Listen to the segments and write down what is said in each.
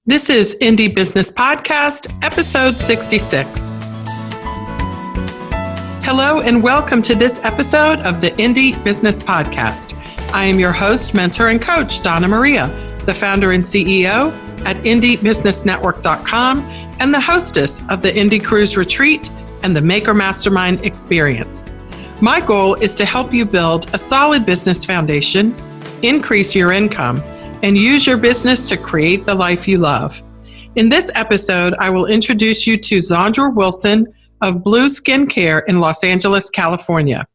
This is Indie Business Podcast, episode 66. Hello and welcome to this episode of the Indie Business Podcast. I am your host, mentor, and coach, Donna Maria, the founder and CEO at indiebusinessnetwork.com and the hostess of the Indie Cruise Retreat and the Maker Mastermind Experience. My goal is to help you build a solid business foundation, increase your income, and use your business to create the life you love. In this episode, I will introduce you to Zondra Wilson of Blue Skincare in Los Angeles, California.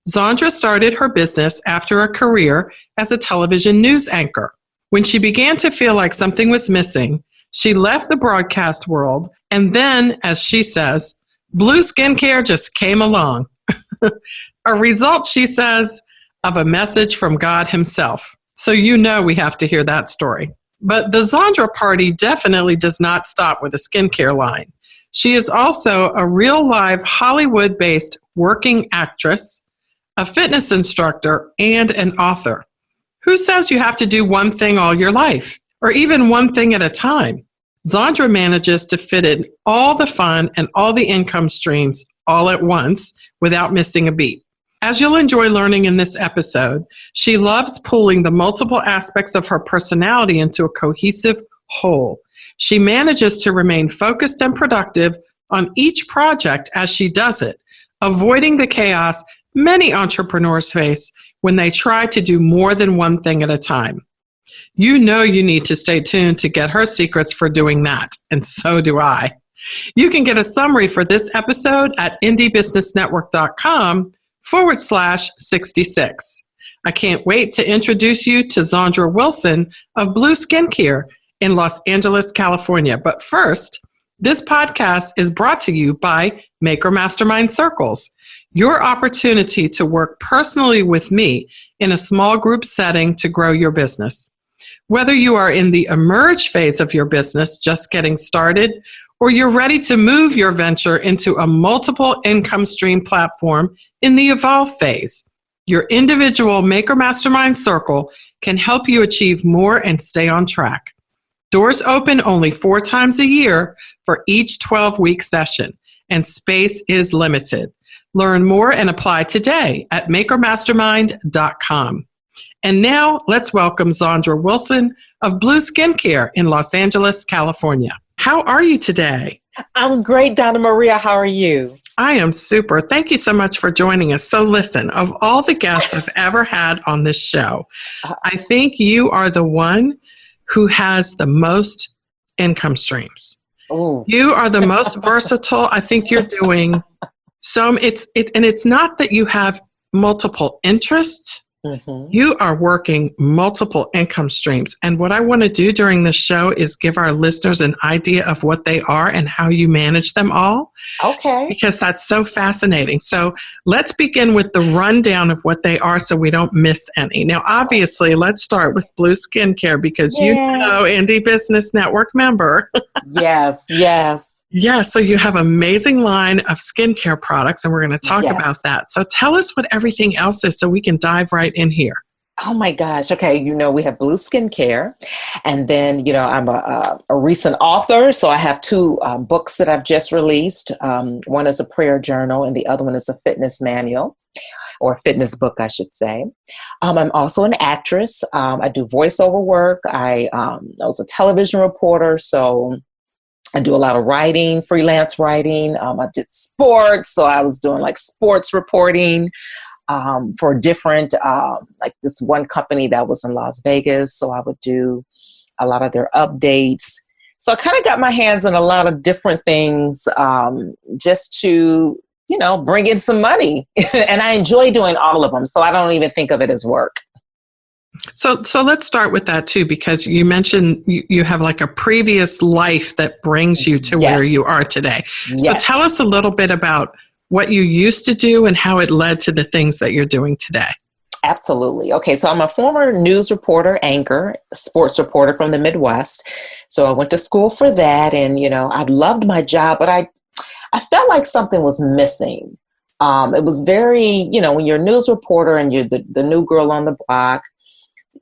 Zondra started her business after a career as a television news anchor. When she began to feel like something was missing, she left the broadcast world, and then, as she says, Blue Skincare just came along. A result, she says, of a message from God himself. So you know we have to hear that story. But the Zondra party definitely does not stop with a skincare line. She is also a real live Hollywood-based working actress, a fitness instructor, and an author. Who says you have to do one thing all your life, or even one thing at a time? Zondra manages to fit in all the fun and all the income streams all at once without missing a beat. As you'll enjoy learning in this episode, she loves pulling the multiple aspects of her personality into a cohesive whole. She manages to remain focused and productive on each project as she does it, avoiding the chaos many entrepreneurs face when they try to do more than one thing at a time. You know you need to stay tuned to get her secrets for doing that, and so do I. You can get a summary for this episode at indiebusinessnetwork.com/66. I can't wait to introduce you to Zondra Wilson of Blue Skincare in Los Angeles, California. But first, this podcast is brought to you by Maker Mastermind Circles, your opportunity to work personally with me in a small group setting to grow your business. Whether you are in the emerge phase of your business, just getting started, or you're ready to move your venture into a multiple income stream platform in the evolve phase, your individual Maker Mastermind Circle can help you achieve more and stay on track. Doors open only 4 times a year for each 12-week session, and space is limited. Learn more and apply today at makermastermind.com. And now let's welcome Zondra Wilson of Blue Skincare in Los Angeles, California. How are you today? I'm great, Donna Maria. How are you? I am super. Thank you so much for joining us. So listen, of all the guests I've ever had on this show, I think you are the one who has the most income streams. You are the most versatile. I think you're doing so. It's not that you have multiple interests. Mm-hmm. You are working multiple income streams. And what I want to do during this show is give our listeners an idea of what they are and how you manage them all. Okay. Because that's so fascinating. So let's begin with the rundown of what they are so we don't miss any. Now, obviously, let's start with Blue Skincare because you know, Indie Business Network member. Yes. Yeah, so you have an amazing line of skincare products, and we're going to talk about that. So tell us what everything else is so we can dive right in here. Oh my gosh. Okay. We have Blue Skincare. And then, I'm a recent author. So I have 2 books that I've just released. One is a prayer journal and the other one is a fitness manual or fitness book, I should say. I'm also an actress. I do voiceover work. I was a television reporter. So I do a lot of writing, freelance writing. I did sports. So I was doing like sports reporting for different, like this one company that was in Las Vegas. So I would do a lot of their updates. So I kind of got my hands on a lot of different things just to, bring in some money. And I enjoy doing all of them. So I don't even think of it as work. So let's start with that too, because you mentioned you have like a previous life that brings you to where you are today. Yes. So tell us a little bit about what you used to do and how it led to the things that you're doing today. Absolutely. Okay, so I'm a former news reporter, anchor, sports reporter from the Midwest. So I went to school for that, and I loved my job, but I felt like something was missing. It was very, when you're a news reporter and you're the new girl on the block,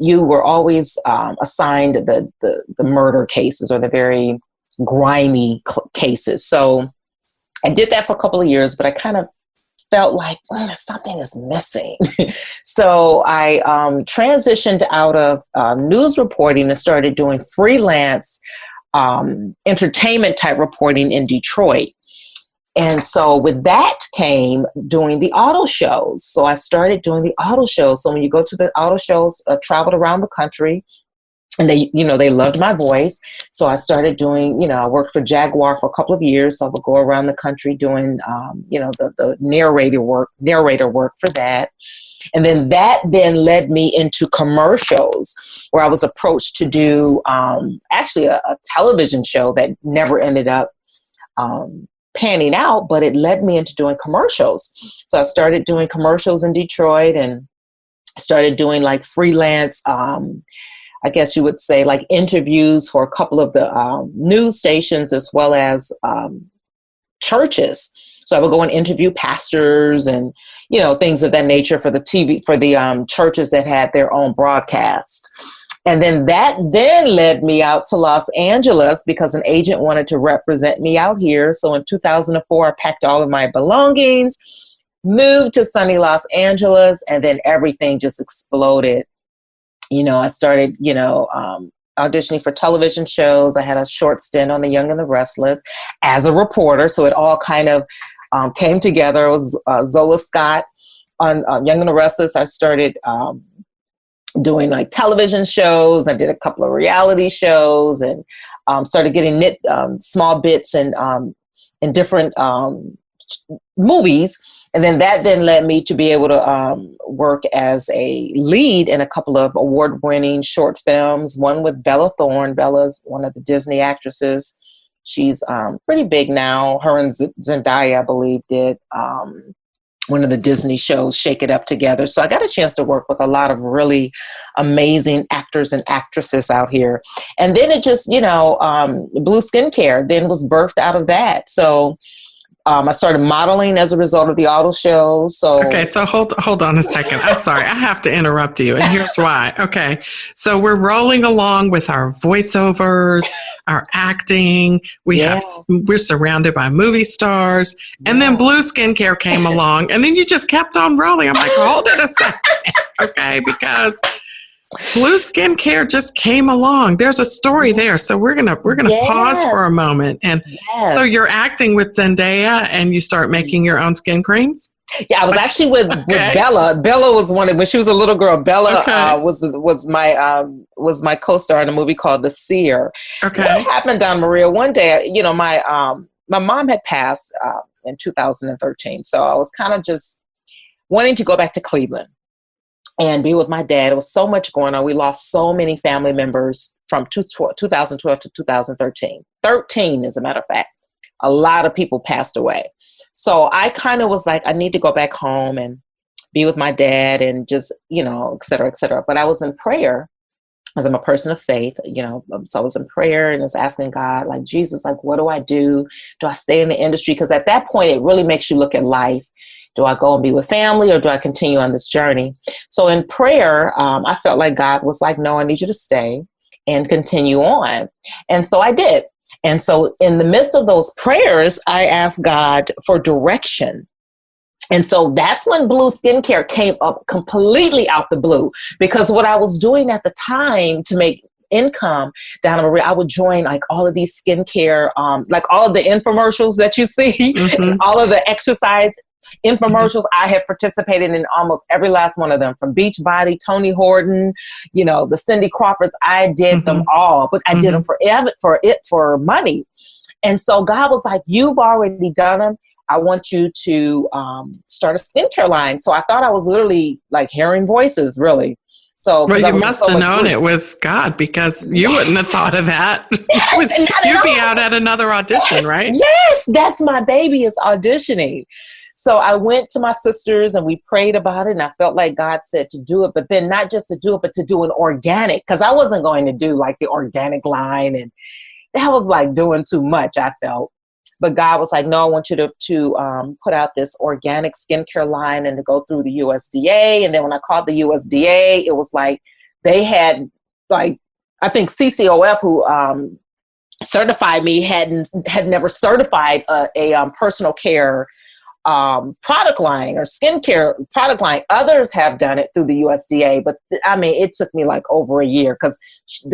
you were always assigned the murder cases or the very grimy cases. So I did that for a couple of years, but I kind of felt like something is missing. So I transitioned out of news reporting and started doing freelance entertainment type reporting in Detroit. And so with that came doing the auto shows. So I started doing the auto shows. So when you go to the auto shows, traveled around the country, and they loved my voice. So I started doing, I worked for Jaguar for a couple of years. So I would go around the country doing, the narrator work for that. And then that led me into commercials where I was approached to do actually a television show that never ended up panning out, but it led me into doing commercials. So I started doing commercials in Detroit and started doing like freelance, I guess you would say, like interviews for a couple of the news stations as well as churches. So I would go and interview pastors and, things of that nature for the TV, for the churches that had their own broadcast. And then that led me out to Los Angeles because an agent wanted to represent me out here. So in 2004, I packed all of my belongings, moved to sunny Los Angeles, and then everything just exploded. I started, auditioning for television shows. I had a short stint on The Young and the Restless as a reporter. So it all kind of came together. It was Zola Scott on Young and the Restless. I started doing like television shows. I did a couple of reality shows and started getting small bits and in different movies. And then that led me to be able to work as a lead in a couple of award-winning short films, one with Bella Thorne. Bella's one of the Disney actresses. She's pretty big now. Her and Zondra, I believe, did one of the Disney shows, Shake It Up together. So I got a chance to work with a lot of really amazing actors and actresses out here. And then it just, Blue Skincare then was birthed out of that. So I started modeling as a result of the auto shows. So okay, so hold on a second. I'm sorry, I have to interrupt you, and here's why. Okay, so we're rolling along with our voiceovers, our acting. We're surrounded by movie stars, and then Blue Skincare came along, and then you just kept on rolling. I'm like, hold it a second, okay, because Blue Skincare just came along. There's a story there. So we're gonna pause for a moment. And so you're acting with Zendaya and you start making your own skin creams? Yeah, I was actually with Bella. Bella was when she was a little girl. Bella was my co-star in a movie called The Seer. Okay. What happened, Donna Maria? One day, my mom had passed in 2013. So I was kind of just wanting to go back to Cleveland and be with my dad. There was so much going on. We lost so many family members from 2012 to 2013. 13, as a matter of fact. A lot of people passed away. So I kind of was like, I need to go back home and be with my dad and just, et cetera, et cetera. But I was in prayer, as I'm a person of faith, so I was in prayer and was asking God, like, Jesus, like, what do I do? Do I stay in the industry? Because at that point, it really makes you look at life. Do I go and be with family or do I continue on this journey? So in prayer, I felt like God was like, no, I need you to stay and continue on. And so I did. And so in the midst of those prayers, I asked God for direction. And so that's when Blue Skincare came up completely out the blue, because what I was doing at the time to make income, Donna Maria, I would join like all of these skincare, like all of the infomercials that you see, and all of the exercise infomercials. I have participated in almost every last one of them, from Beachbody, Tony Horton, the Cindy Crawfords. I did them all, but I did them for money. And so God was like, you've already done them. I want you to start a skincare line. So I thought I was literally like hearing voices, really. So well, you must have known it was God, because you wouldn't have thought of that. Yes, You'd be out at another audition, right? Yes, that's my baby, is auditioning. So I went to my sisters and we prayed about it, and I felt like God said to do it, but then not just to do it, but to do an organic, because I wasn't going to do like the organic line, and that was like doing too much, I felt. But God was like, no, I want you to put out this organic skincare line and to go through the USDA. And then when I called the USDA, it was like they had like, I think CCOF, who certified me, had never certified a personal care product line or skincare product line. Others have done it through the USDA, but I mean, it took me like over a year because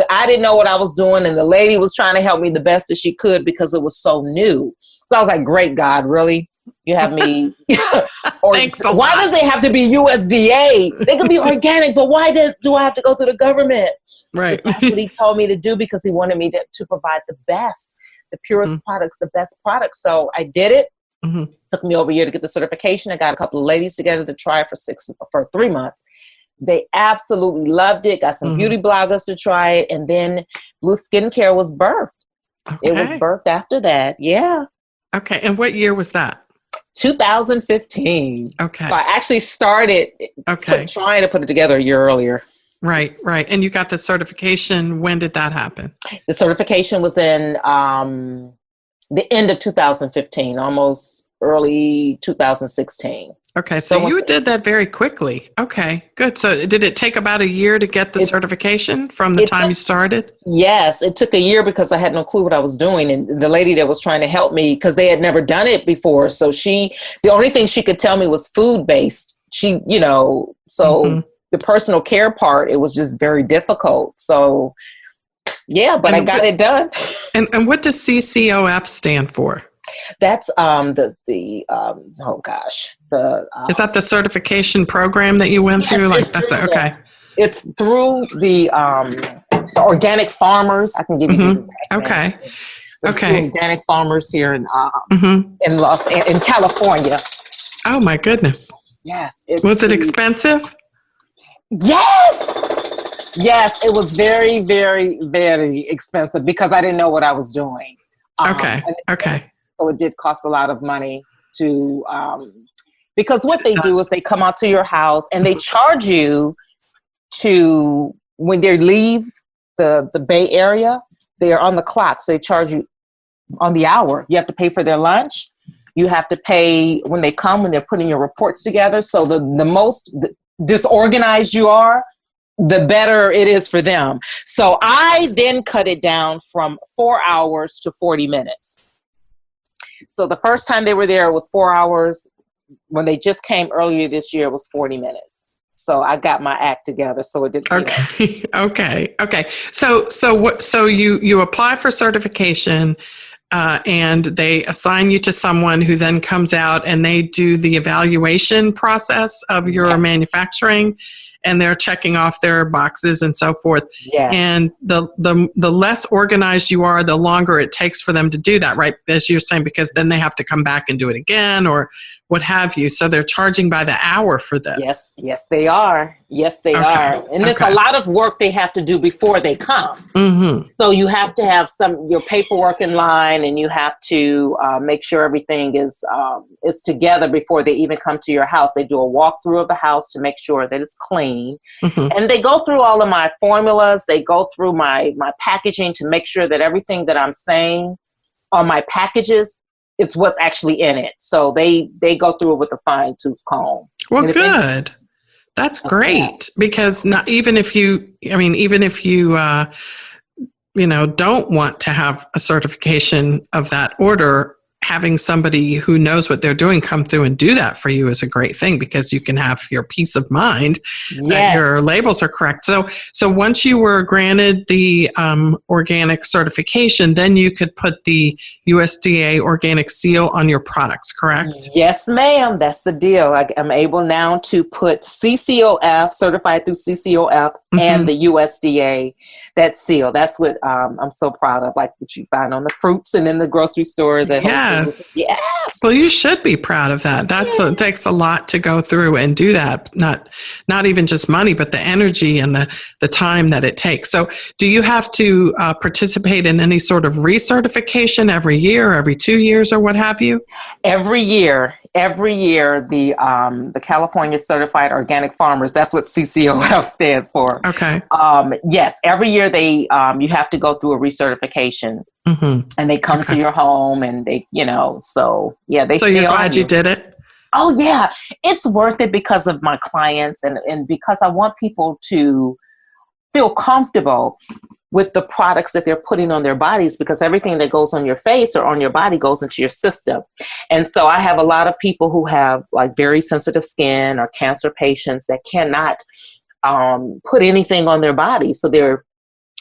I didn't know what I was doing, and the lady was trying to help me the best that she could because it was so new. So I was like, "Great God, really? You have me?" Or Thanks a why lot. does it have to be USDA? They could be organic, but why do I have to go through the government? Right. But that's what he told me to do because he wanted me to provide the best, the purest products, the best products. So I did it. Took me over a year to get the certification. I got a couple of ladies together to try it for 3 months. They absolutely loved it. Got some beauty bloggers to try it. And then Blue Skincare was birthed. Okay. It was birthed after that. Yeah. Okay. And what year was that? 2015. Okay. So I actually started trying to put it together a year earlier. Right. And you got the certification. When did that happen? The certification was in the end of 2015, almost early 2016. Okay, so you did that very quickly. Okay, good. So did it take about a year to get the certification from the time you started? Yes, it took a year because I had no clue what I was doing. And the lady that was trying to help me, because they had never done it before. So the only thing she could tell me was food-based. The personal care part, it was just very difficult. So yeah, but I got it done. And what does CCOF stand for? That's is that the certification program that you went through? Okay. It's through the organic farmers. I can give you these. Okay. There's organic farmers here in California. Oh my goodness. Yes. Was it expensive? Yes, it was very, very, very expensive because I didn't know what I was doing. Okay. So it did cost a lot of money to, because what they do is they come out to your house and they charge you when they leave the Bay Area, they are on the clock. So they charge you on the hour. You have to pay for their lunch. You have to pay when they come, when they're putting your reports together. So the most disorganized you are, the better it is for them. So I then cut it down from 4 hours to 40 minutes. So the first time they were there, it was 4 hours. When they just came earlier this year, it was 40 minutes. So I got my act together. So it didn't. Okay. So you apply for certification, and they assign you to someone who then comes out and they do the evaluation process of your manufacturing. And they're checking off their boxes and so forth. Yes. And the less organized you are, the longer it takes for them to do that, right? As you're saying, because then they have to come back and do it again or what have you. So they're charging by the hour for this. Yes, they are. And it's a lot of work they have to do before they come. Mm-hmm. So you have to have your paperwork in line, and you have to make sure everything is together before they even come to your house. They do a walkthrough of the house to make sure that it's clean. Mm-hmm. And they go through all of my formulas. They go through my packaging to make sure that everything that I'm saying on my packages, it's what's actually in it. So they go through it with a fine tooth comb. Well, good. That's great, because even if you don't want to have a certification of that order, having somebody who knows what they're doing come through and do that for you is a great thing, because you can have your peace of mind that your labels are correct. So once you were granted the organic certification, then you could put the USDA organic seal on your products, correct? Yes, ma'am. That's the deal. I'm able now to put CCOF, certified through CCOF, and the USDA, that seal. That's what I'm so proud of, like what you find on the fruits and in the grocery stores at home. Yes. Well, you should be proud of that. It takes a lot to go through and do that. Not even just money, but the energy and the time that it takes. So do you have to participate in any sort of recertification every year, every 2 years, or what have you? Every year, the California Certified Organic Farmers, that's what CCOF stands for. Okay. Yes, every year you have to go through a recertification. Mm-hmm. And they come to your home, and they, so they. So you're glad you did it? Oh yeah, it's worth it because of my clients, and because I want people to feel comfortable with the products that they're putting on their bodies, because everything that goes on your face or on your body goes into your system. And so I have a lot of people who have like very sensitive skin or cancer patients that cannot put anything on their body. So they're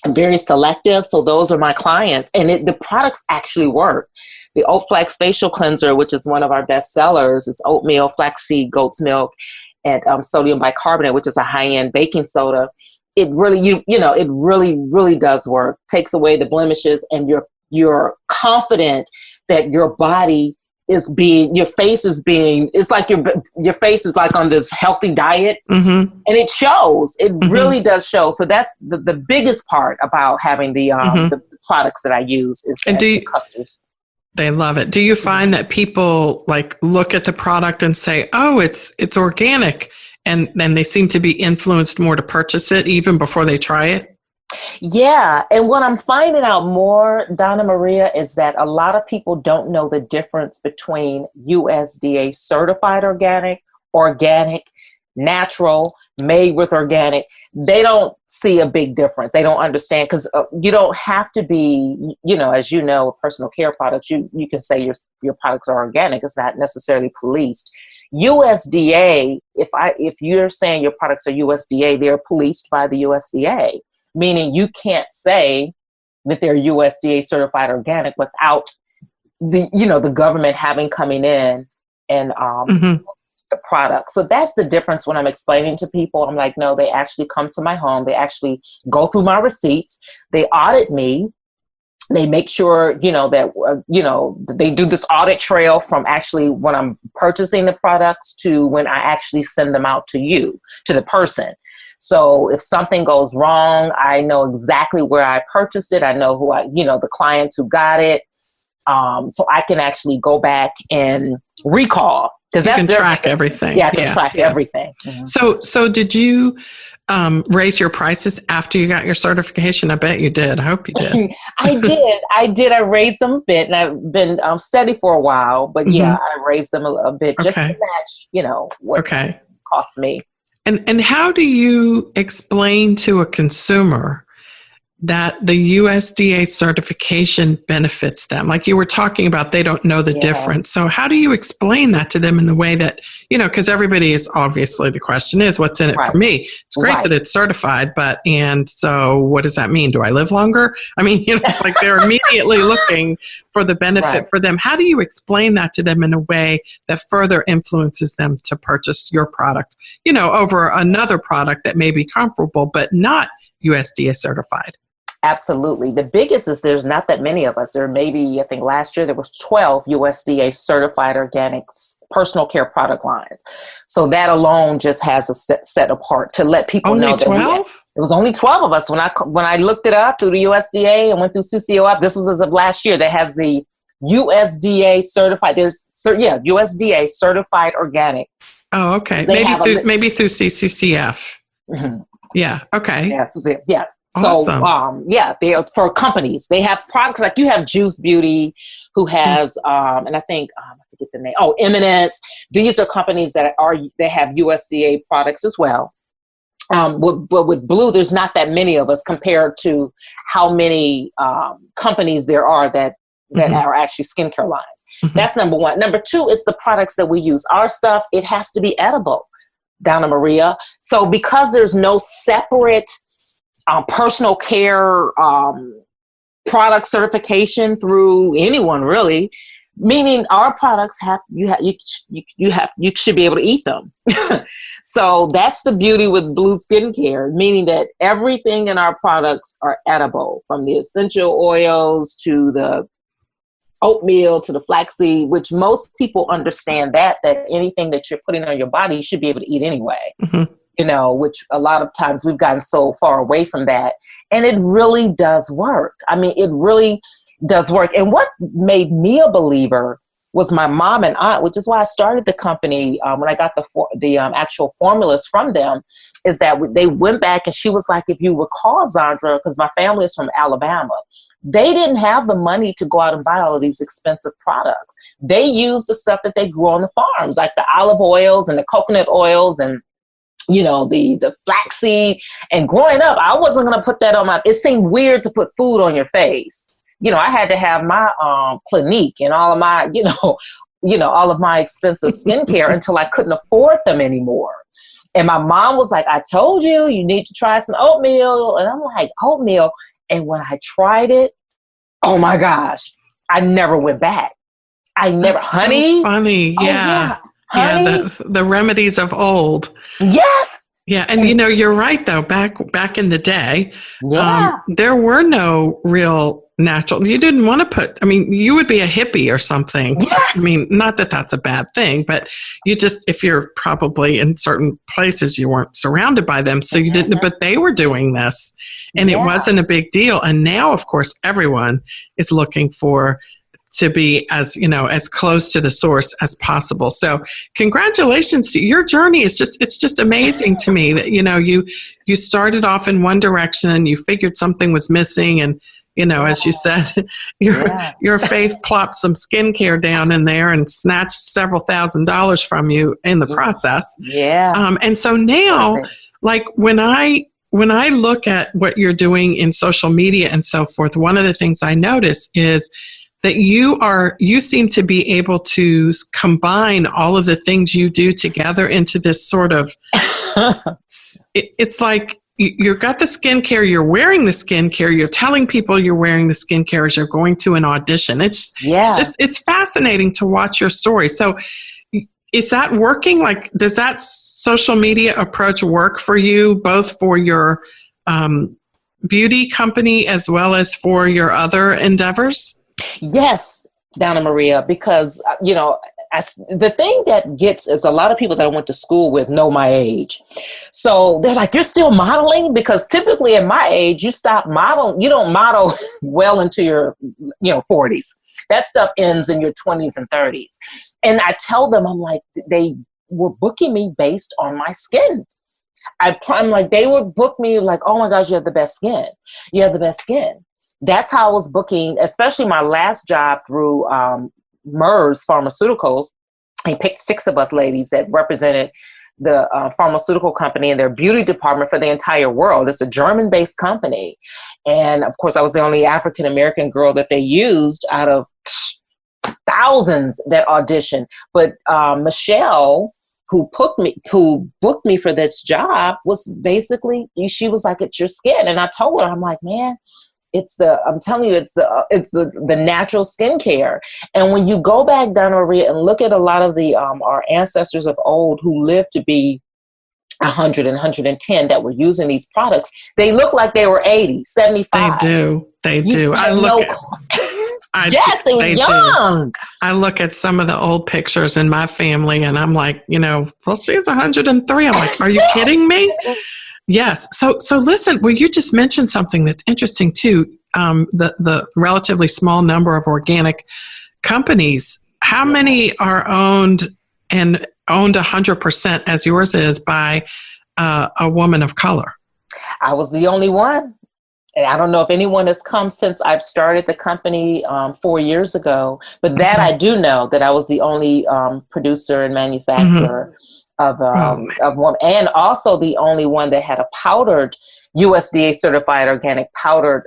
very selective. So those are my clients. And the products actually work. The Oat Flax Facial Cleanser, which is one of our best sellers, is oatmeal, flaxseed, goat's milk, and sodium bicarbonate, which is a high-end baking soda. It really, it really does work. Takes away the blemishes, and you're confident that your body is being, your face is being, it's like your face is like on this healthy diet, and it shows. It really does show. So that's the biggest part about having the products that I use is that the customers. They love it. Do you find that people like look at the product and say, "Oh, it's organic," and they seem to be influenced more to purchase it even before they try it? Yeah. And what I'm finding out more, Donna Maria, is that a lot of people don't know the difference between USDA certified organic, natural, made with organic. They don't see a big difference. They don't understand, because you don't have to be, as you know, with personal care products, you can say your products are organic. It's not necessarily policed. USDA, if you're saying your products are USDA, they're policed by the USDA, meaning you can't say that they're USDA certified organic without the government having coming in and the product. So that's the difference when I'm explaining to people. I'm like, no, they actually come to my home. They actually go through my receipts. They audit me. They make sure, that, they do this audit trail from actually when I'm purchasing the products to when I actually send them out to you, to the person. So if something goes wrong, I know exactly where I purchased it. I know who the clients who got it. So I can actually go back and recall. Because you can track everything. Yeah, I can track everything. So did you raise your prices after you got your certification? I bet you did. I hope you did. I did. I raised them a bit, and I've been steady for a while. But I raised them a bit just to match, what it cost me. And how do you explain to a consumer that the USDA certification benefits them? Like you were talking about, they don't know the difference. So how do you explain that to them in the way that, because everybody is obviously, the question is, what's in it for me? It's great that it's certified, and so what does that mean? Do I live longer? I mean, like they're immediately looking for the benefit for them. How do you explain that to them in a way that further influences them to purchase your product, over another product that may be comparable, but not USDA certified? Absolutely. The biggest is there's not that many of us. There may be, I think last year there was 12 USDA certified organic personal care product lines. So that alone just has a set apart to let people know that 12? It was only 12 of us when I looked it up through the USDA and went through CCOF. This was as of last year. That has the USDA certified. USDA certified organic. Oh, okay. Maybe through CCCF. Yeah. Okay. Yeah. Awesome. So, they are for companies. They have products like you have Juice Beauty, who has, and I think I forget the name. Oh, Eminence. These are companies that have USDA products as well. But with Blue, there's not that many of us compared to how many companies there are that are actually skincare lines. That's number one. Number two, it's the products that we use. Our stuff, it has to be edible, Donna Maria. So because there's no separate personal care product certification through anyone really, meaning our products you should be able to eat them. So that's the beauty with Blue Skincare, meaning that everything in our products are edible, from the essential oils to the oatmeal to the flaxseed, which most people understand that anything that you're putting on your body you should be able to eat anyway. Which a lot of times we've gotten so far away from that. And it really does work. I mean, it really does work. And what made me a believer was my mom and aunt, which is why I started the company when I got the actual formulas from them, is that they went back and she was like, if you recall, Zondra, because my family is from Alabama, they didn't have the money to go out and buy all of these expensive products. They used the stuff that they grew on the farms, like the olive oils and the coconut oils and the flaxseed. And growing up, I wasn't going to put that on it seemed weird to put food on your face. I had to have my Clinique and all of my, all of my expensive skincare until I couldn't afford them anymore. And my mom was like, I told you, you need to try some oatmeal. And I'm like, oatmeal. And when I tried it, oh my gosh, I never went back. I never, That's honey. So funny. Oh, Yeah. Honey. Yeah. The remedies of old. Yes. Yeah. And you're right though, back in the day, there were no real natural, you didn't want to you would be a hippie or something. Yes. Not that that's a bad thing, but if you're probably in certain places, you weren't surrounded by them. So you didn't, but they were doing this and it wasn't a big deal. And now, of course, everyone is looking to be as close to the source as possible. So congratulations to your journey. It's just amazing to me that, you started off in one direction and you figured something was missing. And, as you said, your faith plopped some skincare down in there and snatched several $1,000s from you in the process. Yeah. And so now, like when I look at what you're doing in social media and so forth, one of the things I notice is that you seem to be able to combine all of the things you do together into this sort of, it's like you've got the skincare, you're wearing the skincare, you're telling people you're wearing the skincare as you're going to an audition. It's fascinating to watch your story. So is that working? Like, does that social media approach work for you, both for your beauty company as well as for your other endeavors? Yes, Donna Maria, because, the thing that gets is a lot of people that I went to school with know my age. So they're like, you're still modeling? Because typically at my age, you stop modeling. You don't model well into your, 40s. That stuff ends in your 20s and 30s. And I tell them, I'm like, they were booking me based on my skin. I'm like, they would book me like, oh my gosh, you have the best skin. You have the best skin. That's how I was booking, especially my last job through MERS Pharmaceuticals. He picked 6 of us ladies that represented the pharmaceutical company in their beauty department for the entire world. It's a German-based company. And of course, I was the only African-American girl that they used out of thousands that auditioned. But Michelle, who booked me for this job, was basically, she was like, it's your skin. And I told her, I'm like, man, I'm telling you, it's the natural skincare. And when you go back, Donna Maria, and look at a lot of the our ancestors of old who lived to be 100 and 110 that were using these products, they look like they were 80, 75. They do. Yes, they were young. I look at some of the old pictures in my family and I'm like, well, she's 103. I'm like, are you kidding me? Yes. So listen, well, you just mentioned something that's interesting too. The relatively small number of organic companies. How many are owned 100% as yours is by a woman of color? I was the only one. And I don't know if anyone has come since I've started the company 4 years ago, but that I do know, that I was the only producer and manufacturer of one, and also the only one that had a powdered USDA certified organic powdered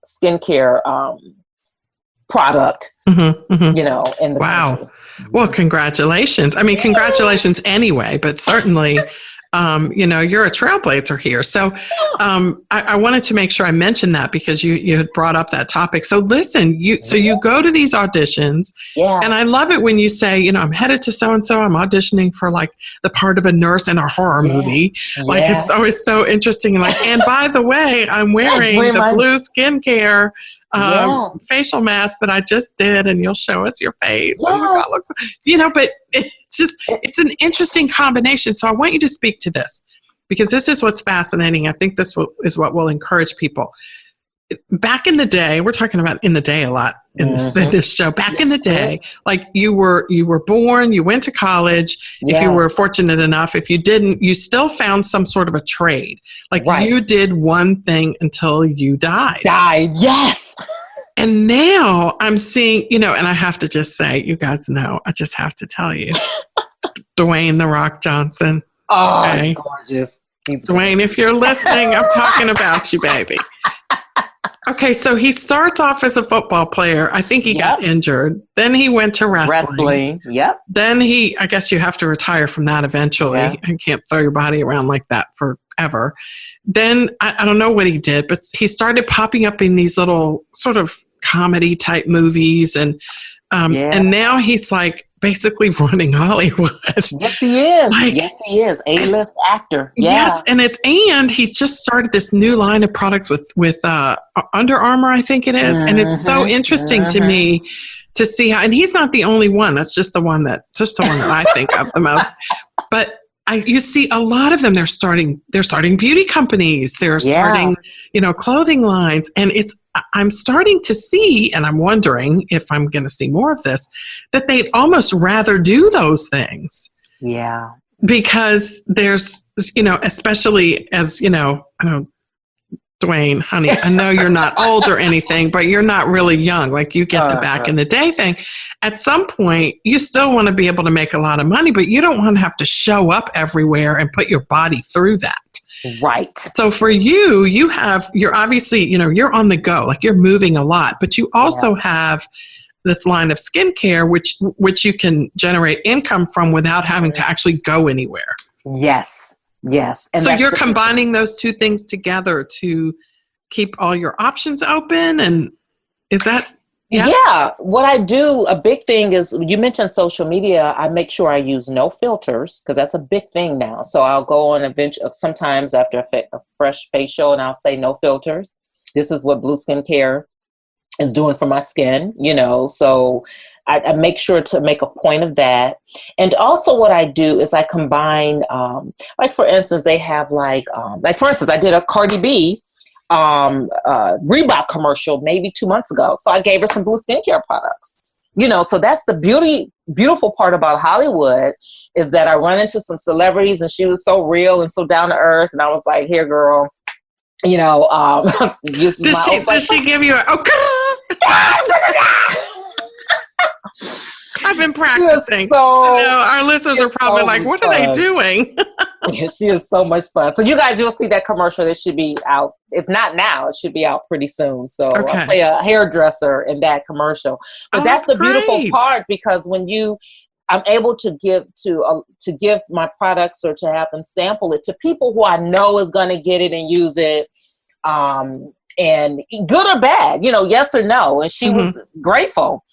skincare product, in the country. Well, congratulations. Congratulations anyway, but certainly, you're a trailblazer here. So I wanted to make sure I mentioned that because you had brought up that topic. So listen, you go to these auditions, and I love it when you say, I'm headed to so-and-so, I'm auditioning for like the part of a nurse in a horror movie. Like it's always so interesting. And by the way, I'm wearing the blue skincare facial mask that I just did, and you'll show us your face. Yes. Oh my God, but it's an interesting combination. So I want you to speak to this because this is what's fascinating. I think this is what will encourage people. Back in the day, we're talking about in the day a lot in this show. Back in the day, like you were born, you went to college. If you were fortunate enough, if you didn't, you still found some sort of a trade. Like you did one thing until you died. Yes. And now I'm seeing, and I have to just say, you guys know, I just have to tell you, Dwayne "The Rock" Johnson. Oh, Okay. he's gorgeous. Dwayne, if you're listening, I'm talking about you, baby. Okay, so he starts off as a football player. I think he got injured. Then he went to wrestling. Yep. Then I guess you have to retire from that eventually. Yeah. You can't throw your body around like that forever. Then I don't know what he did, but he started popping up in these little sort of comedy type movies. And now he's like basically running Hollywood. Yes, he is. A-list actor. Yeah. Yes, and he's just started this new line of products with Under Armour, I think it is, and it's so interesting to me to see how. And he's not the only one. That's just the one that I think of the most. But you see a lot of them. They're starting beauty companies. They're starting clothing lines, and I'm starting to see, and I'm wondering if I'm going to see more of this, that they'd almost rather do those things. Yeah. Because there's, especially as, I know, Dwayne, honey, I know you're not old or anything, but you're not really young. Like you get the back in the day thing. At some point, you still want to be able to make a lot of money, but you don't want to have to show up everywhere and put your body through that. Right. So for you're obviously, you're on the go, like you're moving a lot, but you also have this line of skincare, which you can generate income from without having to actually go anywhere. Yes. And so you're combining those two things together to keep all your options open. And is that? Yeah. What I do, a big thing is, you mentioned social media. I make sure I use no filters because that's a big thing now. So I'll go on sometimes after a fresh facial and I'll say no filters. This is what Blue Skin Care is doing for my skin, so I make sure to make a point of that. And also what I do is I combine, like for instance, they have for instance, I did a Cardi B Reebok commercial maybe 2 months ago. So I gave her some Blue Skincare products, so that's the beautiful part about Hollywood is that I run into some celebrities and she was so real and so down to earth. And I was like, here, girl, does she give you I've been practicing. Our listeners are probably like, what are they doing? Yeah, she is so much fun. So you guys, you'll see that commercial. It should be out. If not now, it should be out pretty soon. So I'll play a hairdresser in that commercial. But that's the beautiful part, because when I'm able to give my products or to have them sample it to people who I know is going to get it and use it, and good or bad, yes or no. And she was grateful.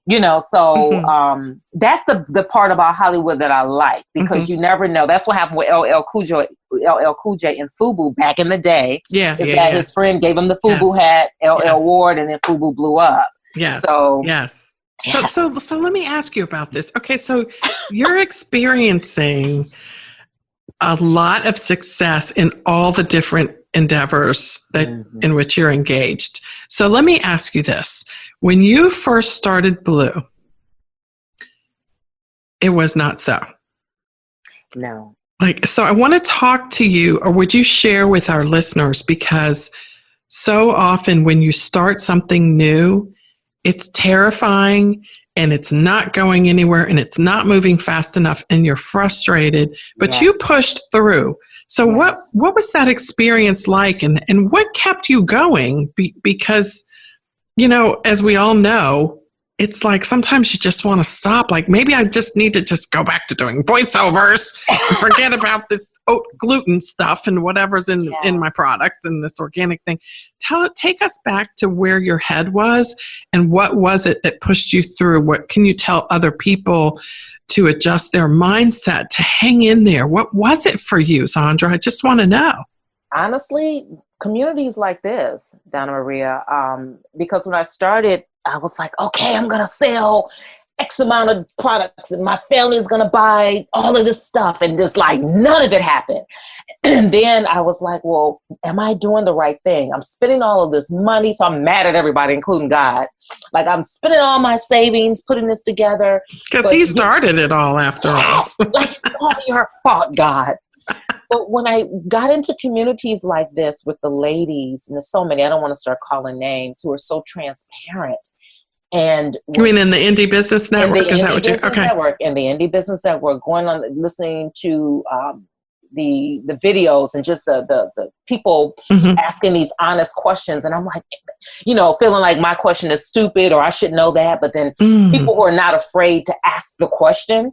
That's the part about Hollywood that I like, because you never know. That's what happened with LL Cool J and FUBU back in the day. His friend gave him the FUBU hat, LL Ward, and then FUBU blew up. Yes. So yes. So let me ask you about this. Okay, so you're experiencing a lot of success in all the different endeavors that in which you're engaged. So let me ask you this. When you first started Blue, it was not so. No. So I want to talk to you, or would you share with our listeners, because so often when you start something new, it's terrifying and it's not going anywhere and it's not moving fast enough and you're frustrated, but you pushed through. So what was that experience like, and what kept you going? Because, as we all know, it's like sometimes you just want to stop. Like maybe I just need to just go back to doing voiceovers and forget about this oat gluten stuff and whatever's in my products and this organic thing. Take us back to where your head was and what was it that pushed you through? What can you tell other people to adjust their mindset, to hang in there? What was it for you, Zondra? I just want to know. Honestly, communities like this, Donna Maria, because when I started, I was like, okay, I'm going to sell X amount of products and my family is going to buy all of this stuff. And just like none of it happened. And then I was like, well, am I doing the right thing? I'm spending all of this money. So I'm mad at everybody, including God. Like I'm spending all my savings, putting this together. Because he started it all after all. Like it's all your fault, God. But when I got into communities like this with the ladies, and there's so many, I don't want to start calling names, who are so transparent. And you mean in the Indie Business Network? Is that what you? Okay. Network, and the Indie Business Network, going on, listening to the videos and just the people asking these honest questions. And I'm like, feeling like my question is stupid or I should know that. But then people who are not afraid to ask the question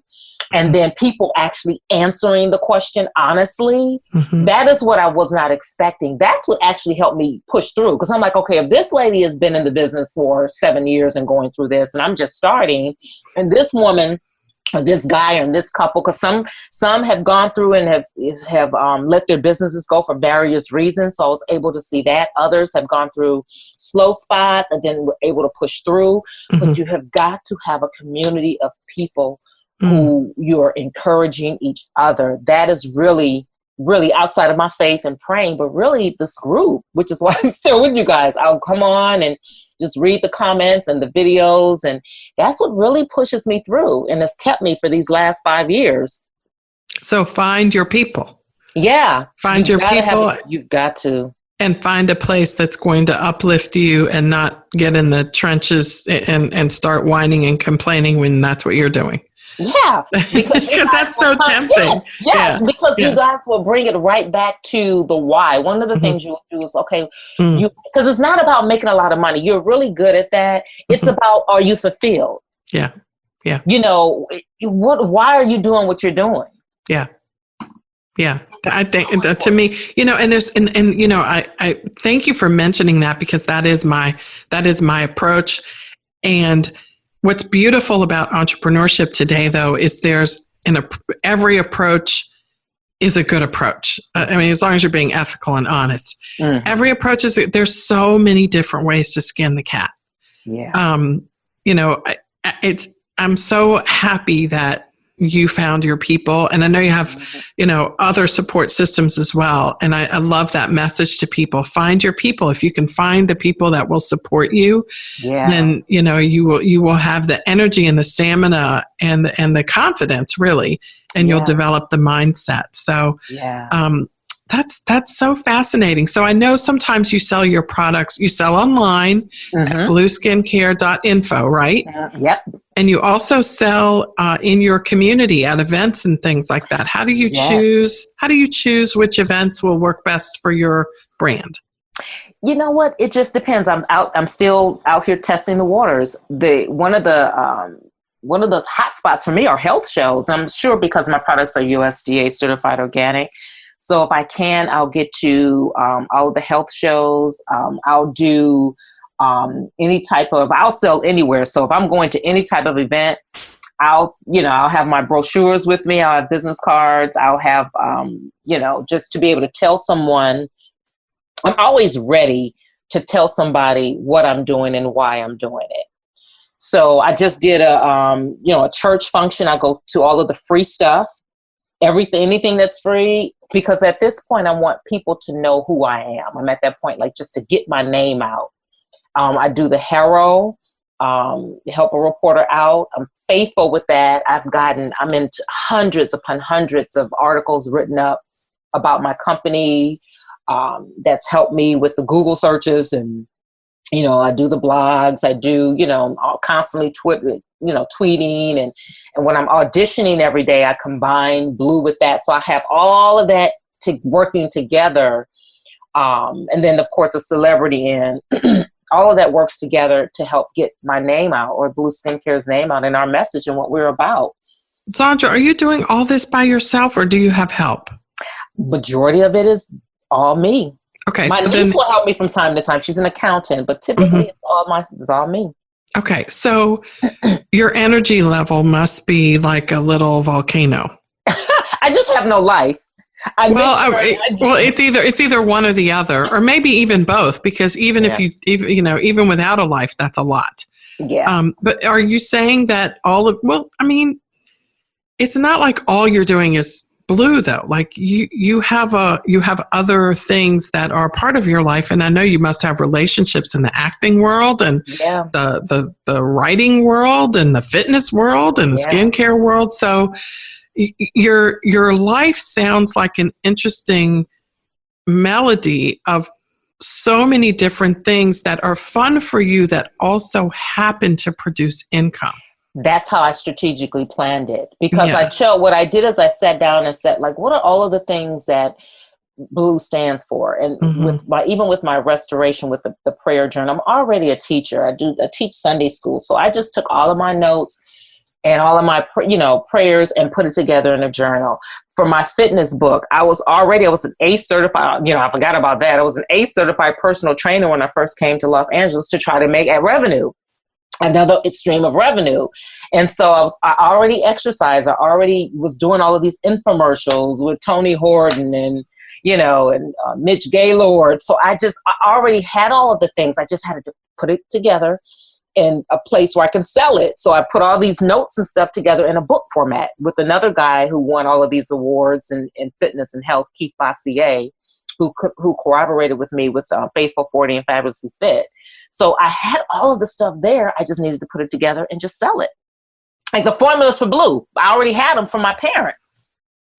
and then people actually answering the question honestly, that is what I was not expecting. That's what actually helped me push through. Because I'm like, okay, if this lady has been in the business for 7 years and going through this, and I'm just starting, and this woman or this guy or this couple, because some have gone through and have let their businesses go for various reasons. So I was able to see that. Others have gone through slow spots and then were able to push through. But you have got to have a community of people who you're encouraging each other. That is really, really outside of my faith and praying, but really this group, which is why I'm still with you guys. I'll come on and just read the comments and the videos. And that's what really pushes me through and has kept me for these last 5 years. So find your people. Yeah. Find your people. You've got to. And find a place that's going to uplift you and not get in the trenches and start whining and complaining when that's what you're doing. Yeah, because that's so tempting. Yes, because you guys will bring it right back to the why. One of the things you do is, okay, because it's not about making a lot of money. You're really good at that. It's about, are you fulfilled? Yeah. Why are you doing what you're doing? Yeah. I think to me, and there's, and I thank you for mentioning that, because that is my approach. And what's beautiful about entrepreneurship today, though, is every approach is a good approach. I mean, as long as you're being ethical and honest, every approach there's so many different ways to skin the cat. Yeah. I'm so happy that you found your people, and I know you have, other support systems as well. And I love that message to people. Find your people. If you can find the people that will support you, then, you will have the energy and the stamina and the confidence, really, and you'll develop the mindset. So, that's so fascinating. So I know sometimes you sell your products, you sell online at blueskincare.info, right? Yep. And you also sell in your community at events and things like that. How do you choose? How do you choose which events will work best for your brand? You know what? It just depends. I'm still out here testing the waters. One of those hot spots for me are health shows. I'm sure because my products are USDA certified organic. So if I can, I'll get to all of the health shows. I'll do I'll sell anywhere. So if I'm going to any type of event, I'll have my brochures with me. I'll have business cards. I'll have, just to be able to tell someone. I'm always ready to tell somebody what I'm doing and why I'm doing it. So I just did a church function. I go to all of the free stuff, anything that's free, because at this point I want people to know who I am. I'm at that point, like, just to get my name out. I do the Hero, help a reporter out. I'm faithful with that. I'm into hundreds upon hundreds of articles written up about my company. That's helped me with the Google searches, and I do the blogs. I do, I'll constantly tweeting, and when I'm auditioning every day, I combine Blue with that. So I have all of that working together, and then of course a celebrity in. All of that works together to help get my name out, or Blue Skincare's name out, and our message and what we're about. Zondra, are you doing all this by yourself, or do you have help? Majority of it is all me. Okay. My niece will help me from time to time. She's an accountant, but typically it's all me. Okay. So your energy level must be like a little volcano. I just have no life. It's either one or the other, or maybe even both, because even even without a life, that's a lot. Yeah. But are you saying that it's not like all you're doing is Blue, though. Like you have other things that are part of your life, and I know you must have relationships in the acting world and the writing world and the fitness world and the skincare world. So your life sounds like an interesting melody of so many different things that are fun for you that also happen to produce income. That's how I strategically planned it, because what I did is I sat down and said, like, what are all of the things that Blue stands for? And even with my restoration, with the prayer journal, I'm already a teacher. I teach Sunday school. So I just took all of my notes and all of my, prayers and put it together in a journal. For my fitness book, I was an ACE certified, I forgot about that. I was an ACE certified personal trainer when I first came to Los Angeles to try to make another stream of revenue. And so I already exercised. I already was doing all of these infomercials with Tony Horton and Mitch Gaylord. So I already had all of the things. I just had to put it together in a place where I can sell it. So I put all these notes and stuff together in a book format with another guy who won all of these awards in fitness and health, Keith Bossier, who collaborated with me with Faithful 40 and Fabulously Fit. So I had all of the stuff there. I just needed to put it together and just sell it. Like the formulas for Blue, I already had them from my parents.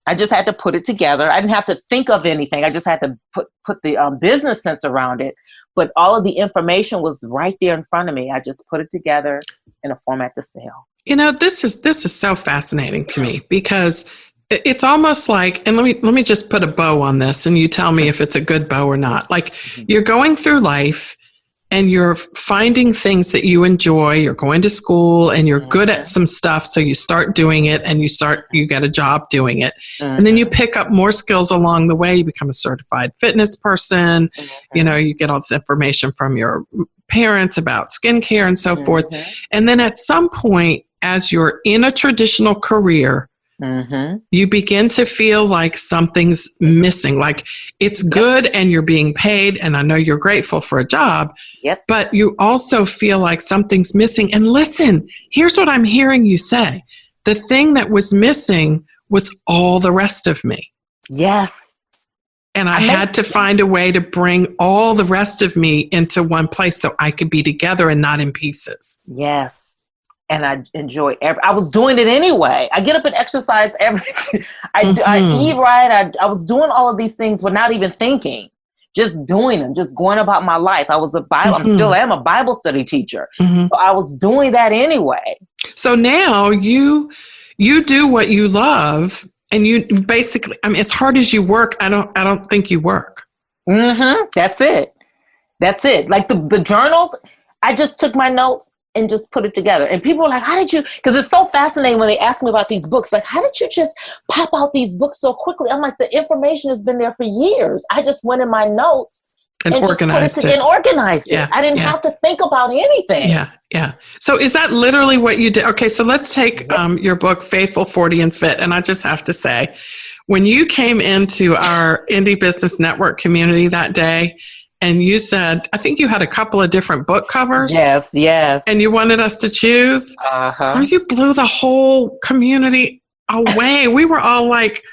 I just had to put it together. I didn't have to think of anything. I just had to put the business sense around it. But all of the information was right there in front of me. I just put it together in a format to sell. This is so fascinating to me, because it's almost like, and let me just put a bow on this, and you tell me if it's a good bow or not. Like, you're going through life and you're finding things that you enjoy. You're going to school and you're good at some stuff. So you start doing it and you get a job doing it. And then you pick up more skills along the way. You become a certified fitness person. You get all this information from your parents about skincare and so forth. And then at some point, as you're in a traditional career, you begin to feel like something's missing. Like, it's good and you're being paid, and I know you're grateful for a job, but you also feel like something's missing. And listen, here's what I'm hearing you say. The thing that was missing was all the rest of me. Yes. And I had to find a way to bring all the rest of me into one place so I could be together and not in pieces. Yes. And I enjoy I was doing it anyway. I get up and exercise I eat right. I was doing all of these things without even thinking, just doing them, just going about my life. I was I still am a Bible study teacher. So I was doing that anyway. So now you do what you love, and you basically, as hard as you work, I don't think you work. That's it. Like the journals, I just took my notes and just put it together. And people are like, how did you, because it's so fascinating when they ask me about these books, like, how did you just pop out these books so quickly? I'm like, the information has been there for years. I just went in my notes and organized it. I didn't have to think about anything. Yeah. So is that literally what you did? Okay, so let's take your book, Faithful 40 and Fit. And I just have to say, when you came into our Indie Business Network community that day, and you said, I think you had a couple of different book covers. Yes. And you wanted us to choose. Oh, you blew the whole community away. We were all like,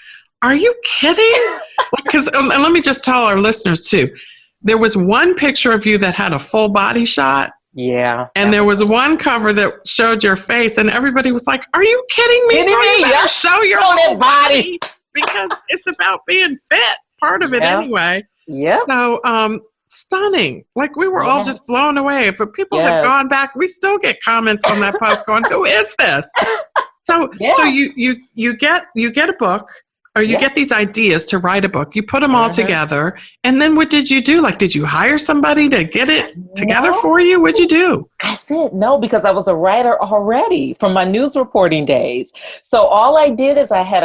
are you kidding? Because, and let me just tell our listeners too, there was one picture of you that had a full body shot. Yeah. And there was one cover that showed your face, and everybody was like, are you kidding me? You better show your whole body. Because it's about being fit, part of it anyway. Yeah. So, stunning. Like, we were all just blown away. But people have gone back. We still get comments on that post going, who is this? So you get a book, or you get these ideas to write a book. You put them all together. And then what did you do? Like, did you hire somebody to get it together for you? What'd you do? I said no, because I was a writer already from my news reporting days. So all I did is I had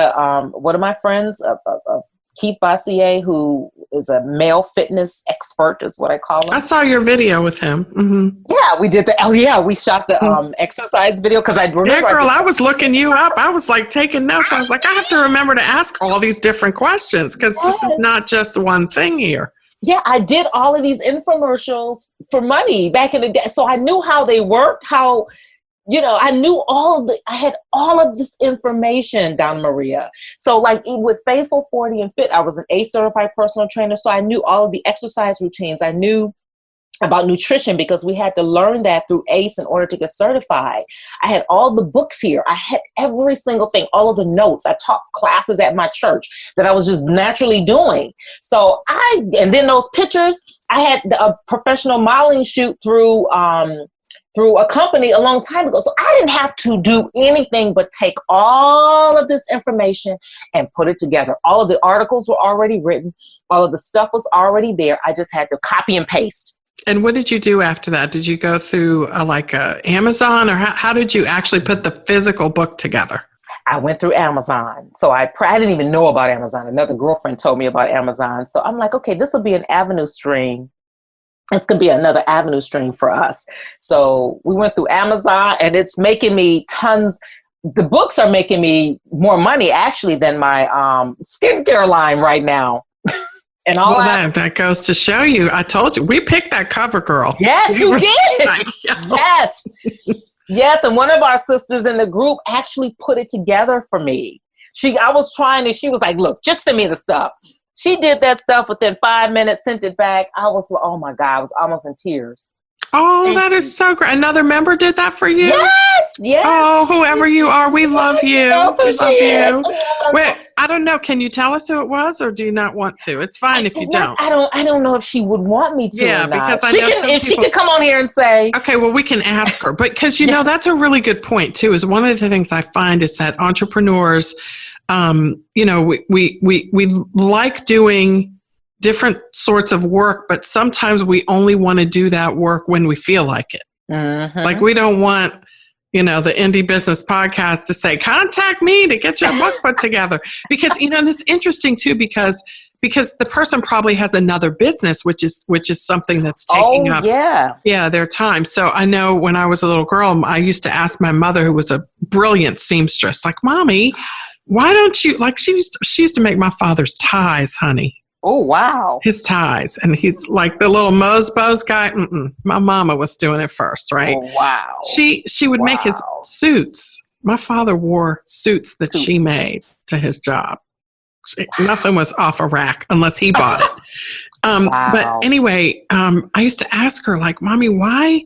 one of my friends, Keith Bossier, who is a male fitness expert, is what I call him. I saw your video with him. Yeah, we did we shot the exercise video, because I remember. Yeah, girl, I was looking you up. I was like taking notes. I was like, I have to remember to ask all these different questions, because this is not just one thing here. Yeah, I did all of these infomercials for money back in the day. So I knew how they worked, I knew I had all of this information, Donna Maria. So like with Faithful 40 and Fit, I was an ACE certified personal trainer. So I knew all of the exercise routines. I knew about nutrition, because we had to learn that through ACE in order to get certified. I had all the books here. I had every single thing, all of the notes. I taught classes at my church that I was just naturally doing. So and then those pictures, I had a professional modeling shoot through through a company a long time ago. So I didn't have to do anything but take all of this information and put it together. All of the articles were already written. All of the stuff was already there. I just had to copy and paste. And what did you do after that? Did you go through Amazon, or how did you actually put the physical book together? I went through Amazon. So I didn't even know about Amazon. Another girlfriend told me about Amazon. So I'm like, okay, this will be an avenue stream. It's going to be another avenue stream for us. So we went through Amazon, and it's making me tons. The books are making me more money actually than my skincare line right now. And all that goes to show you. I told you, we picked that cover, girl. Yes, you did. Yes. Yes. And one of our sisters in the group actually put it together for me. I was trying, and she was like, look, just send me the stuff. She did that stuff within 5 minutes, sent it back. I was like, oh my God, I was almost in tears. Oh, that is so great. Another member did that for you? Yes. Oh, whoever you are, we love you. We love you. Oh, Wait, I don't know. Can you tell us who it was, or do you not want to? It's fine if you don't. I don't know if she would want me to. Yeah, or not. because I know if she could come on here and say. Okay, well, we can ask her. But because, that's a really good point, too, is one of the things I find is that entrepreneurs, we like doing different sorts of work, but sometimes we only want to do that work when we feel like it. Mm-hmm. Like we don't want, the Indie Business Podcast to say, contact me to get your book put together. Because, this is interesting too, because the person probably has another business, which is something that's taking up their time. So I know when I was a little girl, I used to ask my mother, who was a brilliant seamstress, like, Mommy, why don't you, like, she used to make my father's ties, honey. Oh, wow. His ties. And he's like the little Moe's Bows guy. My mama was doing it first, right? Oh, wow. She would make his suits. My father wore suits that she made to his job. Nothing was off a rack unless he bought it. Wow. But anyway, I used to ask her, like, Mommy, why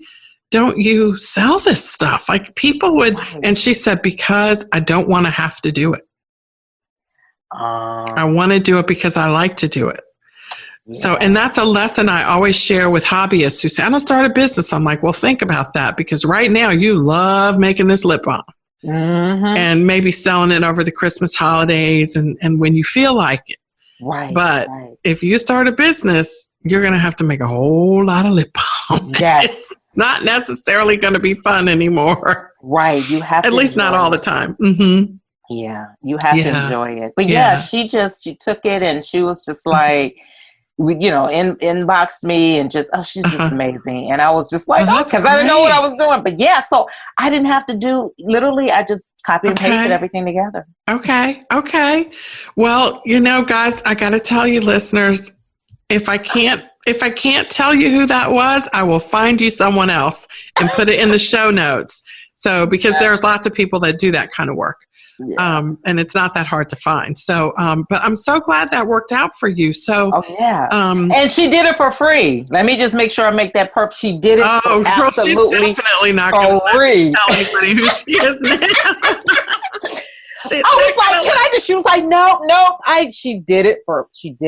don't you sell this stuff? Like people would, and she said, because I don't want to have to do it. I want to do it because I like to do it. Yeah. So, and that's a lesson I always share with hobbyists who say, I'm going to start a business. I'm like, well, think about that, because right now you love making this lip balm and maybe selling it over the Christmas holidays and when you feel like it. Right. But if you start a business, you're going to have to make a whole lot of lip balm. Yes. It's not necessarily going to be fun anymore. Right. You have at least not all the time. Mm-hmm. Yeah, you have to enjoy it. But she took it and she was just like, inboxed me and just, she's just amazing. And I was just like, because I didn't know what I was doing. But so I didn't have to do, literally, I just copy and pasted everything together. Okay. Well, guys, I got to tell you, listeners, if I can't tell you who that was, I will find you someone else and put it in the show notes. So, because there's lots of people that do that kind of work. Yeah. And it's not that hard to find. So, but I'm so glad that worked out for you. So, and she did it for free. Let me just make sure I make that perfect. She did it for absolutely she's definitely not going to tell anybody who she is now. I was like, can I just? She was like, nope. She did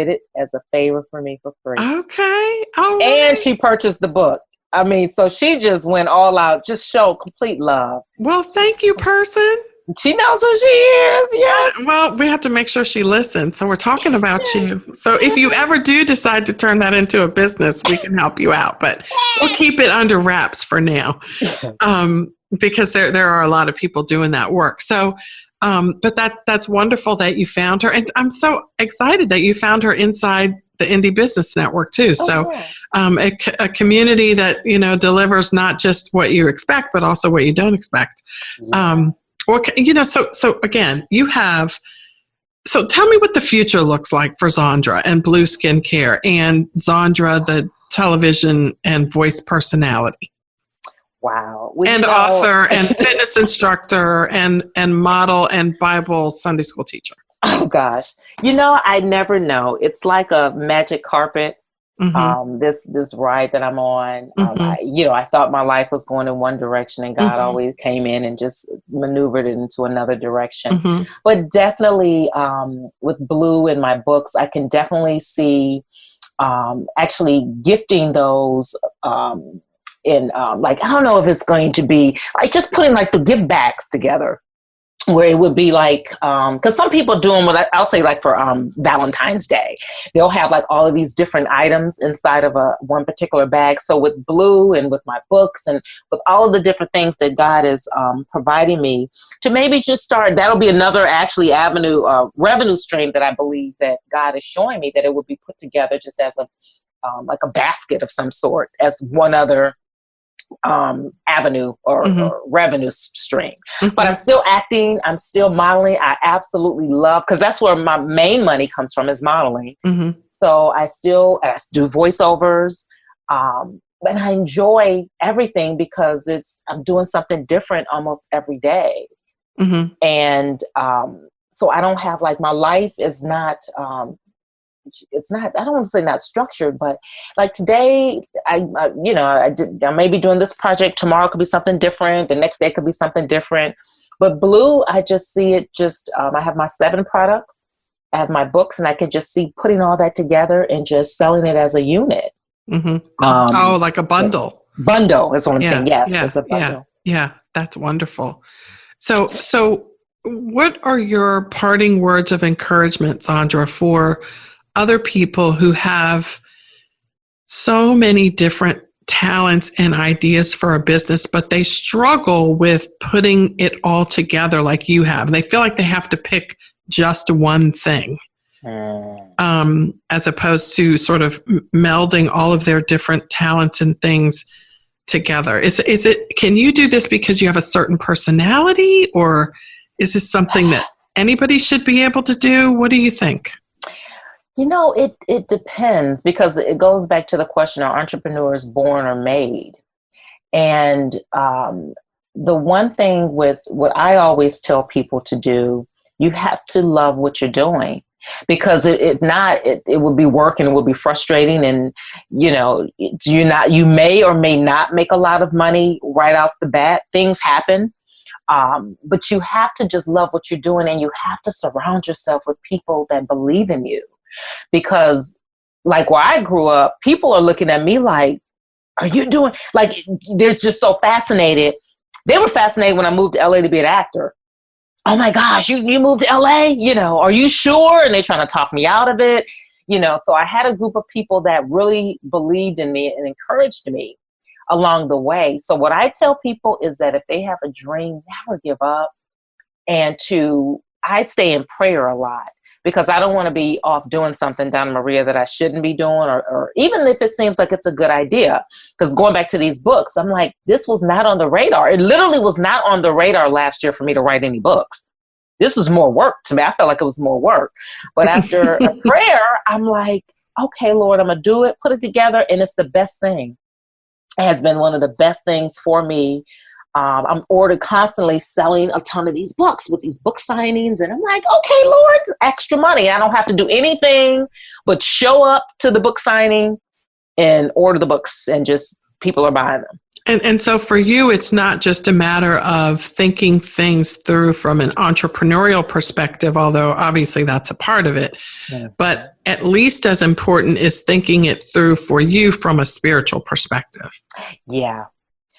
it as a favor for me for free. Okay. All right. And she purchased the book. I mean, so she just went all out, just showed complete love. Well, thank you, person. She knows who she is. Yes. Well, we have to make sure she listens. So we're talking about you. So if you ever do decide to turn that into a business, we can help you out. But we'll keep it under wraps for now, because there are a lot of people doing that work. So, but that's wonderful that you found her, and I'm so excited that you found her inside the Indie Business Network too. So, a community that delivers not just what you expect, but also what you don't expect. Yeah. So again, so tell me what the future looks like for Zondra and Blue Skincare and Zondra, the television and voice personality. Wow. And author and fitness instructor and model and Bible Sunday school teacher. Oh gosh. I never know. It's like a magic carpet. Mm-hmm. This ride that I'm on, I thought my life was going in one direction, and God always came in and just maneuvered it into another direction. But definitely, with Blue in my books, I can definitely see actually gifting those in like, I don't know if it's going to be like just putting like the gift bags together, where it would be like, because some people do them with, I'll say like for Valentine's Day, they'll have like all of these different items inside of one particular bag. So with Blue and with my books and with all of the different things that God is providing me to maybe just start, that'll be another actually revenue stream that I believe that God is showing me, that it would be put together just as a like a basket of some sort, as one other avenue or revenue stream. But I'm still acting, I'm still modeling. I absolutely love, because that's where my main money comes from, is modeling. So I do voiceovers, but I enjoy everything because I'm doing something different almost every day. And so I don't have like, my life is not it's not, I don't want to say not structured, but like today, I may be doing this project. Tomorrow could be something different. The next day could be something different. But Blue, I just see it I have my 7 products, I have my books, and I can just see putting all that together and just selling it as a unit. Like a bundle. Bundle is what I'm saying. Yes, it's a bundle. Yeah, that's wonderful. So what are your parting words of encouragement, Zondra, for other people who have so many different talents and ideas for a business, but they struggle with putting it all together like you have? They feel like they have to pick just one thing, as opposed to sort of melding all of their different talents and things together. Can you do this because you have a certain personality, or is this something that anybody should be able to do? What do you think? It depends, because it goes back to the question, are entrepreneurs born or made? And the one thing with what I always tell people to do, you have to love what you're doing, because if not, it would be work and it would be frustrating. And, you may or may not make a lot of money right out the bat. Things happen. But you have to just love what you're doing, and you have to surround yourself with people that believe in you. Because like where I grew up, people are looking at me like, are you doing, like, they're just so fascinated. They were fascinated when I moved to LA to be an actor. Oh my gosh, you moved to LA? Are you sure? And they're trying to talk me out of it. So I had a group of people that really believed in me and encouraged me along the way. So what I tell people is that if they have a dream, never give up. And I stay in prayer a lot, because I don't want to be off doing something, Donna Maria, that I shouldn't be doing, or even if it seems like it's a good idea. Because going back to these books, I'm like, this was not on the radar. It literally was not on the radar last year for me to write any books. This was more work to me. I felt like it was more work. But after a prayer, I'm like, okay, Lord, I'm going to do it, put it together, and it's the best thing. It has been one of the best things for me. I'm constantly selling a ton of these books with these book signings. And I'm like, okay, Lord, it's extra money. I don't have to do anything but show up to the book signing and order the books, and just people are buying them. And so for you, it's not just a matter of thinking things through from an entrepreneurial perspective, although obviously that's a part of it. Yeah. But at least as important is thinking it through for you from a spiritual perspective. Yeah.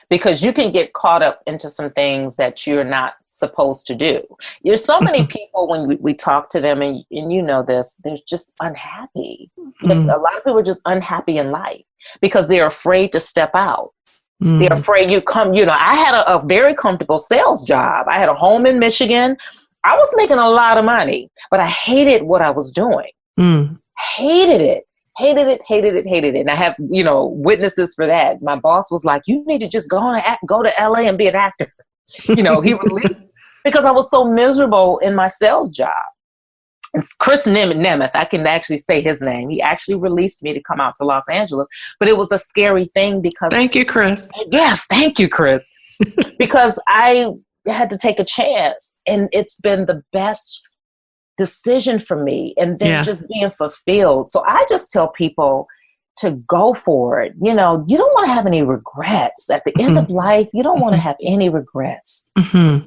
Because you can get caught up into some things that you're not supposed to do. There's so many people, when we talk to them, and you know this, they're just unhappy. A lot of people are just unhappy in life because they're afraid to step out. They're afraid I had a very comfortable sales job. I had a home in Michigan. I was making a lot of money, but I hated what I was doing. Hated it. And I have, witnesses for that. My boss was like, you need to just go to LA and be an actor. He would leave because I was so miserable in my sales job. It's Chris Nemeth. I can actually say his name. He actually released me to come out to Los Angeles, but it was a scary thing because... Thank you, Chris. Yes, thank you, Chris. Because I had to take a chance, and it's been the best decision for me, and then just being fulfilled. So I just tell people to go for it. You don't want to have any regrets at the end of life. You don't want to have any regrets. I'd